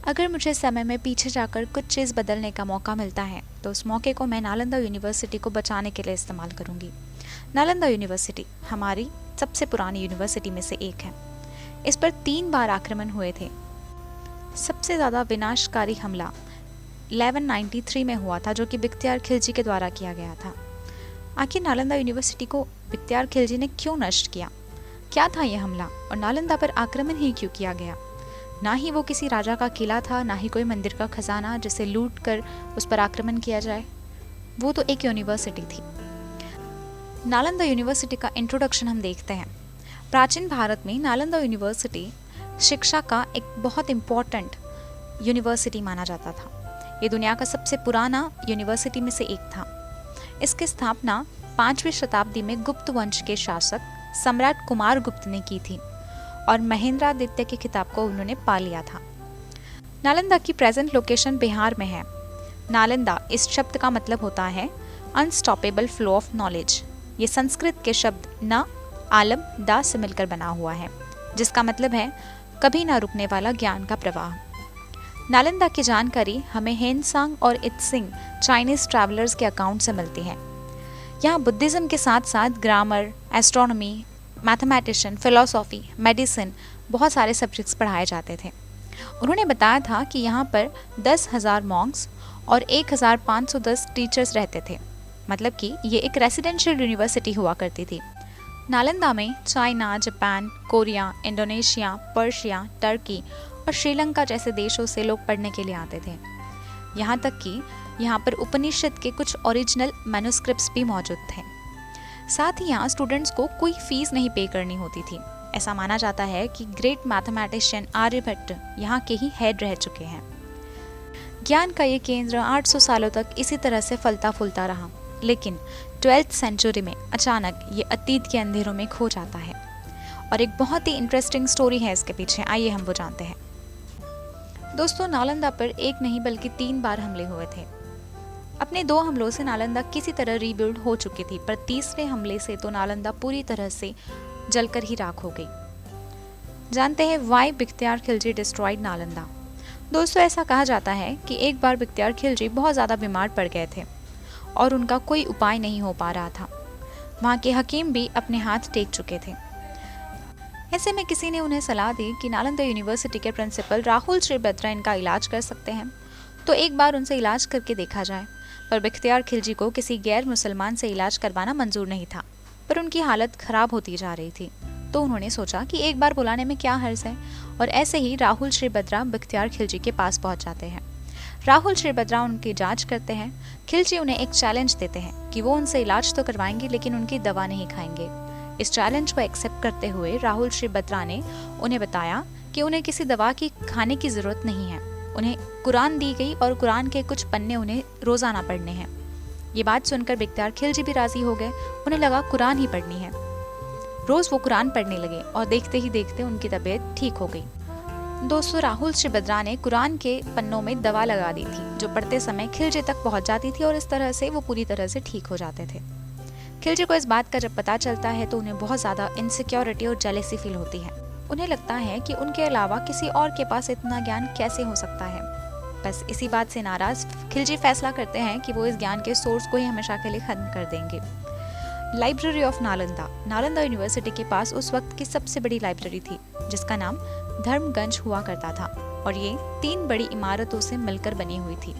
अगर मुझे समय में पीछे जाकर कुछ चीज़ बदलने का मौका मिलता है तो उस मौके को मैं नालंदा यूनिवर्सिटी को बचाने के लिए इस्तेमाल करूंगी। नालंदा यूनिवर्सिटी हमारी सबसे पुरानी यूनिवर्सिटी में से एक है। इस पर 3 बार आक्रमण हुए थे। सबसे ज़्यादा विनाशकारी हमला 1193 में हुआ था, जो कि बख्तियार खिलजी के द्वारा किया गया था। आखिर नालंदा यूनिवर्सिटी को बख्तियार खिलजी ने क्यों नष्ट किया? क्या था यह हमला और नालंदा पर आक्रमण ही क्यों किया गया? ना ही वो किसी राजा का किला था, ना ही कोई मंदिर का खजाना जिसे लूट कर उस पर आक्रमण किया जाए। वो तो एक यूनिवर्सिटी थी। नालंदा यूनिवर्सिटी का इंट्रोडक्शन हम देखते हैं। प्राचीन भारत में नालंदा यूनिवर्सिटी शिक्षा का एक बहुत इम्पोर्टेंट यूनिवर्सिटी माना जाता था। ये दुनिया का सबसे पुराना यूनिवर्सिटी में से एक था। इसकी स्थापना 5वीं शताब्दी में गुप्त वंश के शासक सम्राट कुमार गुप्त ने की थी और महेंद्रादित्य के खिताब को उन्होंने पा लिया था। नालंदा की प्रेजेंट लोकेशन बिहार में है। नालंदा इस शब्द का मतलब होता है अनस्टॉपेबल फ्लो ऑफ नॉलेज। ये संस्कृत के शब्द न, आलम, दा से मिलकर बना हुआ है, जिसका मतलब है कभी ना रुकने वाला ज्ञान का प्रवाह। नालंदा की जानकारी हमें हेनसांग और इत्सिंग चाइनीज ट्रैवलर्स के अकाउंट से मिलती है। यहाँ बुद्धिज्म के साथ साथ grammar, astronomy, mathematician, philosophy, medicine, बहुत सारे सब्जेक्ट्स पढ़ाए जाते थे। उन्होंने बताया था कि यहाँ पर 10,000 मॉन्क्स और 1,510 टीचर्स रहते थे। मतलब कि ये एक रेसिडेंशियल यूनिवर्सिटी हुआ करती थी। नालंदा में China, Japan, Korea, Indonesia, Persia, Turkey और श्रीलंका जैसे देशों से लोग पढ़ने के लिए आते थे। यहाँ तक कि यहाँ पर उपनिषद के कुछ ओरिजिनल मैन्युस्क्रिप्ट्स भी मौजूद थे। साथ ही यहाँ स्टूडेंट्स को कोई फीस नहीं पे करनी होती थी। ऐसा माना जाता है कि ग्रेट मैथमेटिशियन आर्यभट्ट यहाँ के ही हेड रह चुके हैं। ज्ञान का ये केंद्र 800 सालों तक इसी तरह से फलता फूलता रहा, लेकिन 12th सेंचुरी में अचानक ये अतीत के अंधेरों में खो जाता है। और एक बहुत ही इंटरेस्टिंग स्टोरी है इसके पीछे, आइए हम वो जानते हैं। दोस्तों, नालंदा पर एक नहीं बल्कि 3 बार हमले हुए थे। अपने 2 हमलों से नालंदा किसी तरह रीबिल्ड हो चुकी थी, पर तीसरे हमले से तो नालंदा पूरी तरह से जलकर ही राख हो गई। जानते हैं वाई बख्तियार खिलजी डिस्ट्रॉयड नालंदा? दोस्तों, ऐसा कहा जाता है कि एक बार बख्तियार खिलजी बहुत ज़्यादा बीमार पड़ गए थे और उनका कोई उपाय नहीं हो पा रहा था। वहाँ के हकीम भी अपने हाथ टेक चुके थे। ऐसे में किसी ने उन्हें सलाह दी कि नालंदा यूनिवर्सिटी के प्रिंसिपल राहुल श्रीभद्रा इनका इलाज कर सकते हैं, तो एक बार उनसे इलाज करके देखा जाए। पर बख्तियार खिलजी को किसी गैर मुसलमान से इलाज करवाना मंजूर नहीं था, पर उनकी हालत खराब होती जा रही थी, तो उन्होंने सोचा कि एक बार बुलाने में क्या हर्ज है। और ऐसे ही राहुल श्रीभद्रा बख्तियार खिलजी के पास पहुंच जाते हैं। राहुल श्रीभद्रा उनकी जांच करते हैं। खिलजी उन्हें एक चैलेंज देते हैं कि वो उनसे इलाज तो करवाएंगे लेकिन उनकी दवा नहीं खाएंगे। इस चैलेंज को एक्सेप्ट करते हुए राहुल श्रीभद्रा ने उन्हें बताया कि उन्हें किसी दवा की खाने की ज़रूरत नहीं है। उन्हें कुरान दी गई और कुरान के कुछ पन्ने उन्हें रोज़ाना पढ़ने हैं। ये बात सुनकर बख्तियार खिलजी भी राज़ी हो गए। उन्हें लगा कुरान ही पढ़नी है। रोज़ वो कुरान पढ़ने लगे और देखते ही देखते उनकी तबीयत ठीक हो गई। दोस्तों, राहुल श्रीभद्रा ने कुरान के पन्नों में दवा लगा दी थी, जो पढ़ते समय खिलजी तक पहुंच जाती थी और इस तरह से वो पूरी तरह से ठीक हो जाते थे। खिलजी को इस बात का जब पता चलता है तो उन्हें बहुत ज़्यादा इनसिक्योरिटी और जेलेसी फील होती है। उन्हें लगता है कि उनके अलावा किसी और के पास इतना ज्ञान कैसे हो सकता है। बस इसी बात से नाराज खिलजी फैसला करते हैं कि वो इस ज्ञान के सोर्स को ही हमेशा के लिए खत्म कर देंगे। Library of Nalanda, Nalanda university के पास उस वक्त की सबसे बड़ी लाइब्रेरी थी, जिसका नाम धर्मगंज हुआ करता था और ये 3 बड़ी इमारतों से मिलकर बनी हुई थी।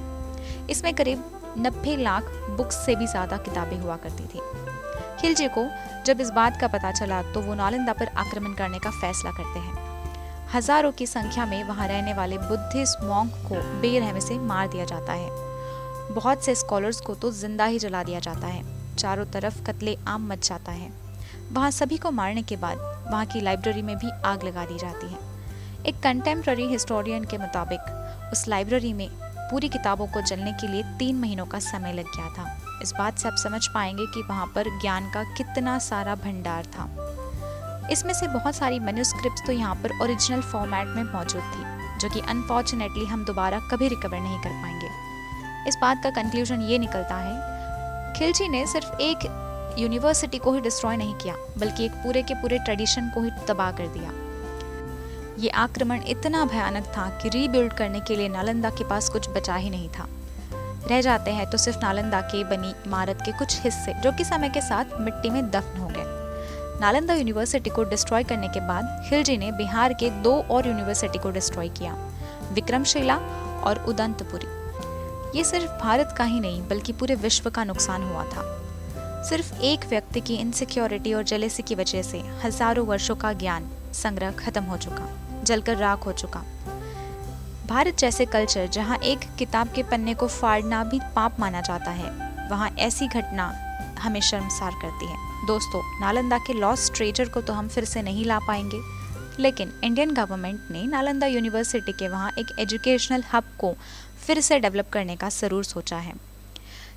इसमें करीब 90 लाख बुक्स से भी ज़्यादा किताबें हुआ करती थी। खिलजी को जब इस बात का पता चला तो वो नालंदा पर आक्रमण करने का फैसला करते हैं। हजारों की संख्या में वहाँ रहने वाले बुद्धिस्ट मॉन्क को बेरहमी से मार दिया जाता है। बहुत से स्कॉलर्स को तो जिंदा ही जला दिया जाता है। चारों तरफ कत्ले आम मच जाता है। वहाँ सभी को मारने के बाद वहाँ की लाइब्रेरी में भी आग लगा दी जाती है। एक कंटेम्प्ररी हिस्टोरियन के मुताबिक उस लाइब्रेरी में पूरी किताबों को जलने के लिए 3 महीनों का समय लग गया था। इस बात से आप समझ पाएंगे कि वहाँ पर ज्ञान का कितना सारा भंडार था। इसमें से बहुत सारी मैन्युस्क्रिप्ट्स तो यहाँ पर ओरिजिनल फॉर्मेट में मौजूद थी, जो कि अनफॉर्चुनेटली हम दोबारा कभी रिकवर नहीं कर पाएंगे। इस बात का कंक्लूजन ये निकलता है, खिलजी ने सिर्फ एक यूनिवर्सिटी को ही डिस्ट्रॉय नहीं किया, बल्कि एक पूरे के पूरे ट्रेडिशन को ही तबाह कर दिया। ये आक्रमण इतना भयानक था कि रीबिल्ड करने के लिए नालंदा के पास कुछ बचा ही नहीं था। रह जाते हैं तो सिर्फ नालंदा के बनी इमारत के कुछ हिस्से, जो कि समय के साथ मिट्टी में दफन हो गए। नालंदा यूनिवर्सिटी को डिस्ट्रॉय करने के बाद खिलजी ने बिहार के 2 और यूनिवर्सिटी को डिस्ट्रॉय किया, विक्रमशिला और उदंतपुरी। ये सिर्फ भारत का ही नहीं बल्कि पूरे विश्व का नुकसान हुआ था। सिर्फ एक व्यक्ति की इनसिक्योरिटी और जेलेसी की वजह से हजारों वर्षों का ज्ञान संग्रह खत्म हो चुका, जलकर राख हो चुका। भारत जैसे कल्चर जहाँ एक किताब के पन्ने को फाड़ना भी पाप माना जाता है, वहाँ ऐसी घटना हमें शर्मसार करती है। दोस्तों, नालंदा के लॉस्ट ट्रेजर को तो हम फिर से नहीं ला पाएंगे, लेकिन इंडियन गवर्नमेंट ने नालंदा यूनिवर्सिटी के वहाँ एक एजुकेशनल हब को फिर से डेवलप करने का ज़रूर सोचा है।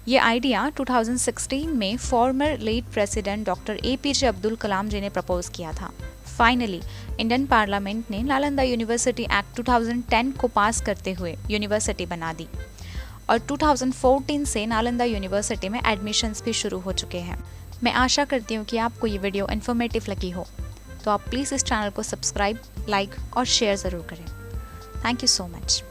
ये आइडिया 2016 में former late president doctor APJ Abdul Kalam ji ने प्रपोज किया था। फाइनली इंडियन पार्लियामेंट ने नालंदा यूनिवर्सिटी एक्ट 2010 को पास करते हुए यूनिवर्सिटी बना दी और 2014 से नालंदा यूनिवर्सिटी में एडमिशन्स भी शुरू हो चुके हैं। मैं आशा करती हूँ कि आपको ये वीडियो इन्फॉर्मेटिव लगी हो, तो आप प्लीज़ इस चैनल को सब्सक्राइब, लाइक और शेयर ज़रूर करें। Thank you so much.